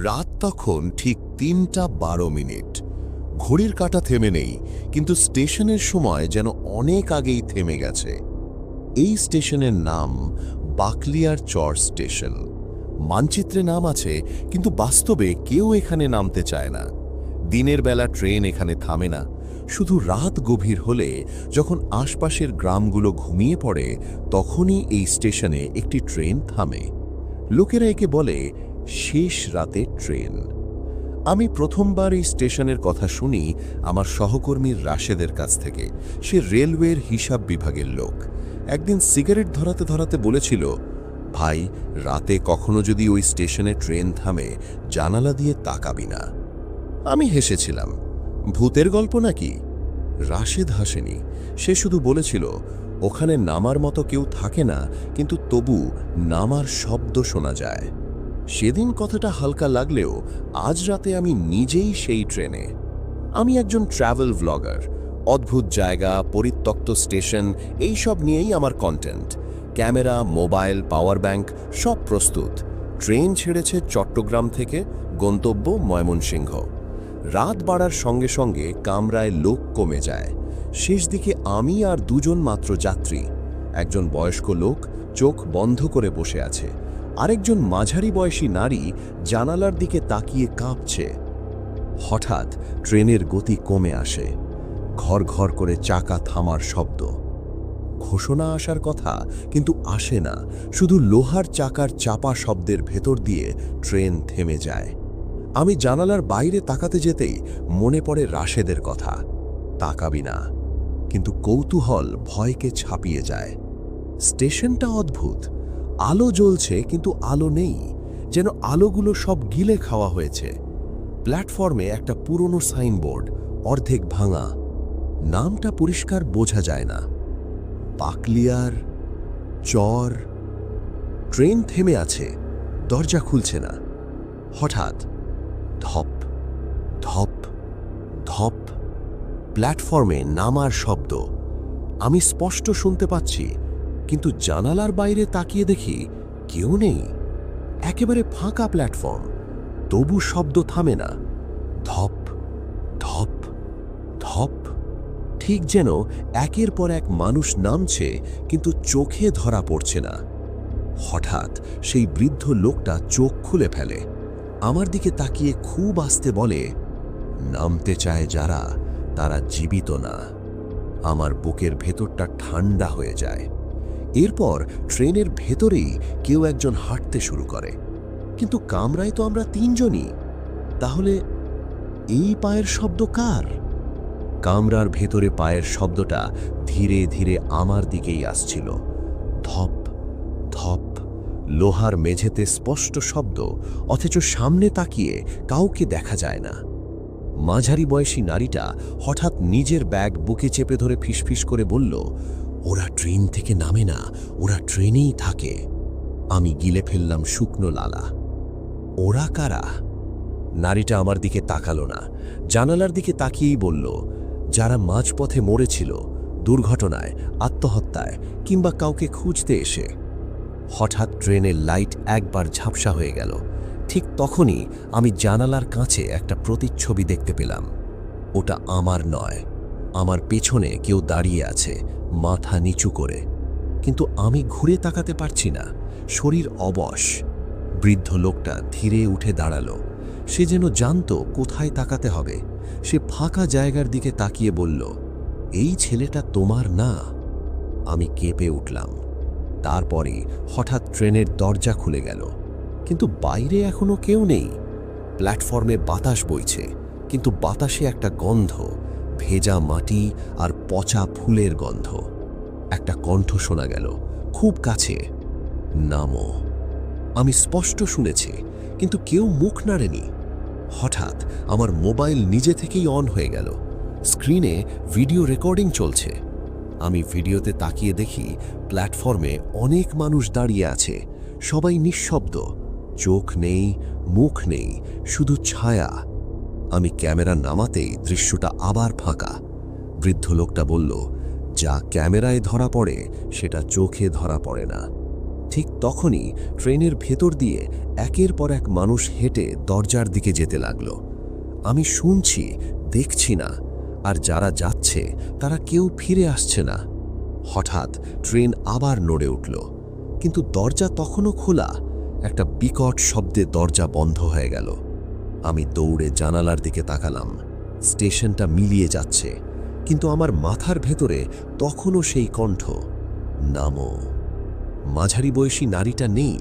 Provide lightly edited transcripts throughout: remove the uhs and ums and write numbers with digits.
রাত তখন ঠিক ৩:১২। ঘড়ির কাঁটা থেমে নেই, কিন্তু স্টেশনের সময় যেন অনেক আগেই থেমে গেছে। এই স্টেশনের নাম বাকলিয়ার চর স্টেশন। মানচিত্রে নাম আছে, কিন্তু বাস্তবে কেউ এখানে নামতে চায় না। দিনের বেলা ট্রেন এখানে থামে না, শুধু রাত গভীর হলে, যখন আশপাশের গ্রামগুলো ঘুমিয়ে পড়ে, তখনই এই স্টেশনে একটি ট্রেন থামে। লোকেরা একে বলে শেষ রাতের ট্রেন। আমি প্রথমবার এই স্টেশনের কথা শুনি আমার সহকর্মীর রাশেদের কাছ থেকে। সে রেলওয়ের হিসাব বিভাগের লোক। একদিন সিগারেট ধরাতে ধরাতে বলেছিল, ভাই, রাতে কখনো যদি ওই স্টেশনে ট্রেন থামে, জানালা দিয়ে তাকাবি না। আমি হেসেছিলাম, ভূতের গল্প নাকি? রাশেদ হাসেনি। সে শুধু বলেছিল, ওখানে নামার মতো কেউ থাকে না, কিন্তু তবু নামার শব্দ শোনা যায়। সেদিন কথাটা হালকা লাগলেও আজ রাতে আমি নিজেই সেই ট্রেনে। আমি একজন ট্রাভেল ভ্লগার। অদ্ভুত জায়গা, পরিত্যক্ত স্টেশন, এই সব নিয়েই আমার content. Camera, mobile, power bank সব প্রস্তুত। ট্রেন ছেড়েছে চট্টগ্রাম থেকে, গন্তব্য ময়মনসিংহ। রাত বাড়ার সঙ্গে সঙ্গে কামরায় লোক কমে যায়। শেষ দিকে আমি আর দুজন মাত্র যাত্রী। একজন বয়স্ক লোক চোখ বন্ধ করে বসে আছে, আরেকজন মাঝারি বয়সী নারী জানালার দিকে তাকিয়ে কাঁপছে। হঠাৎ ট্রেনের গতি কমে আসে। ঘর ঘর করে চাকা থামার শব্দ। ঘোষণা আসার কথা, কিন্তু আসে না। শুধু লোহার চাকার চাপা শব্দের ভেতর দিয়ে ট্রেন থেমে যায়। আমি জানালার বাইরে তাকাতে যেতেই মনে পড়ে রাশেদের কথা, তাকাবি না। কিন্তু কৌতূহল ভয়কে ছাপিয়ে যায়। স্টেশনটা অদ্ভুত। আলো জ্বলছে, কিন্তু আলো নেই, যেন আলোগুলো সব গিলে খাওয়া হয়েছে। প্ল্যাটফর্মে একটা পুরনো সাইনবোর্ড, অর্ধেক ভাঙা। নামটা পরিষ্কার বোঝা যায় না। বাকলিয়ার চর। ট্রেন থেমে আছে, দরজা খুলছে না। হঠাৎ ধপ ধপ ধপ, প্ল্যাটফর্মে নামার শব্দ। আমি স্পষ্ট শুনতে পাচ্ছি, কিন্তু জানালার বাইরে তাকিয়ে দেখি কেউ নেই। একেবারে ফাঁকা প্ল্যাটফর্ম, তবু শব্দ থামে না। ধপ ধপ ধপ, ঠিক যেন একের পর এক মানুষ নামছে, কিন্তু চোখে ধরা পড়ছে না। হঠাৎ সেই বৃদ্ধ লোকটা চোখ খুলে ফেলে, আমার দিকে তাকিয়ে খুব আস্তে বলে, নামতে চায় যারা, তারা জীবিত না। আমার বুকের ভেতরটা ঠান্ডা হয়ে যায়। এরপর ট্রেনের ভেতরেই কেউ একজন হাঁটতে শুরু করে, কিন্তু কামরায় তো আমরা তিনজনই। তাহলে এই পায়ের শব্দ কার? কামরার ভেতরে পায়ের শব্দটা ধীরে ধীরে আমার দিকেই আসছিল। ধপ ধপ, লোহার মেঝেতে স্পষ্ট শব্দ, অথচ সামনে তাকিয়ে কাউকে দেখা যায় না। মাঝারি বয়সী নারীটা হঠাৎ নিজের ব্যাগ বুকে চেপে ধরে ফিসফিস করে বলল, ওরা ট্রেন থেকে নামে না, ওরা ট্রেনেই থাকে। আমি গিলে ফেললাম শুকনো লালা। ওরা কারা? নারীটা আমার দিকে তাকালো না, জানালার দিকে তাকিয়েই বলল, যারা মাঝপথে মরেছিল, দুর্ঘটনায়, আত্মহত্যায়, কিংবা কাউকে খুঁজতে এসে। হঠাৎ ট্রেনের লাইট একবার ঝাপসা হয়ে গেল। ঠিক তখনই আমি জানালার কাছে একটা প্রতিচ্ছবি দেখতে পেলাম। ওটা আমার নয়। আমার পেছনে কেউ দাঁড়িয়ে আছে, মাথা নিচু করে, কিন্তু আমি ঘুরে তাকাতে পারছি না। শরীর অবশ। বৃদ্ধ লোকটা ধীরে উঠে দাঁড়ালো। সে যেন জানতো কোথায় তাকাতে হবে। সে ফাঁকা জায়গার দিকে তাকিয়ে বলল, এই ছেলেটা তোমার না। আমি কেঁপে উঠলাম। তারপরে হঠাৎ ট্রেনের দরজা খুলে গেল, কিন্তু বাইরে এখনো কেউ নেই। প্ল্যাটফর্মে বাতাস বইছে, কিন্তু বাতাসে একটা গন্ধ, ভেজা মাটি আর পচা ফুলের গন্ধ। একটা কণ্ঠ শোনা গেল খুব কাছে, নামো। আমি স্পষ্ট শুনেছি, কিন্তু কেউ মুখ নাড়েনি। হঠাৎ আমার মোবাইল নিজে থেকেই অন হয়ে গেল। স্ক্রিনে ভিডিও রেকর্ডিং চলছে। আমি ভিডিওতে তাকিয়ে দেখি প্ল্যাটফর্মে অনেক মানুষ দাঁড়িয়ে আছে, সবাই নিঃশব্দ, চোখ নেই, মুখ নেই, শুধু ছায়া। আমি ক্যামেরা নামাতেই দৃশ্যটা আবার ফাঁকা। বৃদ্ধ লোকটা বলল, যা ক্যামেরায় ধরা পড়ে সেটা চোখে ধরা পড়ে না। ঠিক তখনই ট্রেনের ভেতর দিয়ে একের পর এক মানুষ হেঁটে দরজার দিকে যেতে লাগল। আমি শুনছি, দেখছি না, আর যারা যাচ্ছে তারা কেউ ফিরে আসছে না। হঠাৎ ট্রেন আবার নড়ে উঠল, কিন্তু দরজা তখনও খোলা। একটা বিকট শব্দে দরজা বন্ধ হয়ে গেল। আমি দৌড়ে জানালার দিকে তাকালাম। স্টেশনটা মিলিয়ে যাচ্ছে, কিন্তু আমার মাথার ভেতরে তখনও সেই কণ্ঠ, নামো। মাঝারি বয়সী নারীটা নেই।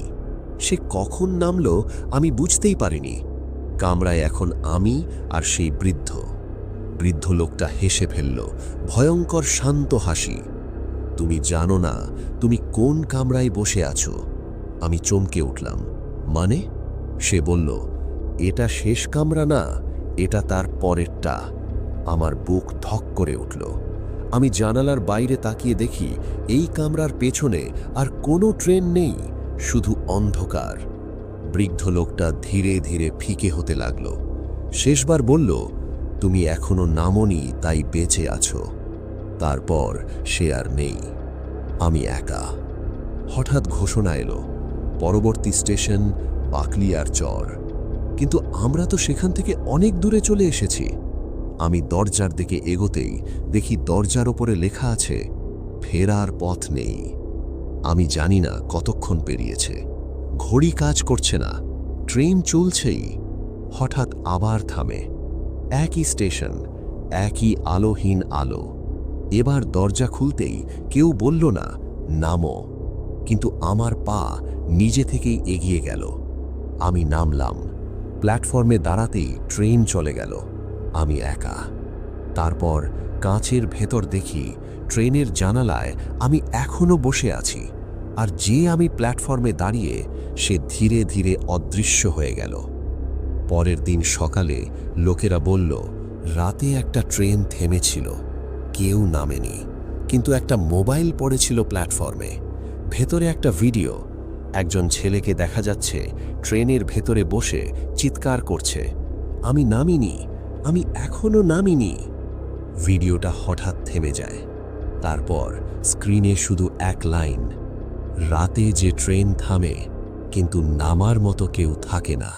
সে কখন নামল আমি বুঝতেই পারিনি। কামরায় এখন আমি আর সেই বৃদ্ধ। বৃদ্ধ লোকটা হেসে ফেলল, ভয়ঙ্কর শান্ত হাসি। তুমি জানো না তুমি কোন কামরায় বসে আছো? আমি চমকে উঠলাম। মানে? সে বলল, এটা শেষ কামরা না, এটা তার পরেরটা। আমার বুক ধক করে উঠল। আমি জানালার বাইরে তাকিয়ে দেখি এই কামরার পেছনে আর কোনো ট্রেন নেই, শুধু অন্ধকার। বৃদ্ধ লোকটা ধীরে ধীরে ফিকে হতে লাগল। শেষবার বলল, তুমি এখনো নামোনি, তাই বেঁচে আছো। তারপর সে আর নেই। আমি একা। হঠাৎ ঘোষণা এলো, পরবর্তী স্টেশন বাকলিয়ার চর। কিন্তু আমরা তো সেখান থেকে অনেক দূরে চলে এসেছি। আমি দরজার দিকে এগোতেই দেখি দরজার ওপরে লেখা আছে, ফেরার পথ নেই। আমি জানি না কতক্ষণ পেরিয়েছে। ঘড়ি কাজ করছে না, ট্রেন চলছেই। হঠাৎ আবার থামে। একই স্টেশন, একই আলোহীন আলো। এবার দরজা খুলতেই কেউ বলল না, নামো। কিন্তু আমার পা নিজে থেকেই এগিয়ে গেল। আমি নামলাম। প্ল্যাটফর্মে দাঁড়াতেই ট্রেন চলে গেল। আমি একা। তারপর কাঁচের ভেতর দেখি ট্রেনের জানালায় আমি এখনো বসে আছি, আর যে আমি প্ল্যাটফর্মে দাঁড়িয়ে সে ধীরে ধীরে অদৃশ্য হয়ে গেল। পরের দিন সকালে লোকেরা বলল, রাতে একটা ট্রেন থেমেছিল, কেউ নামেনি, কিন্তু একটা মোবাইল পড়েছিল প্ল্যাটফর্মে। ভেতরে একটা ভিডিও। একজন ছেলেকে দেখা যাচ্ছে ট্রেনের ভেতরে বসে চিৎকার করছে, আমি নামিনি, আমি এখনো নামিনি। ভিডিওটা হঠাৎ থেমে যায়। তারপর স্ক্রিনে শুধু এক লাইন, রাতে যে ট্রেন থামে কিন্তু নামার মতো কেউ থাকে না।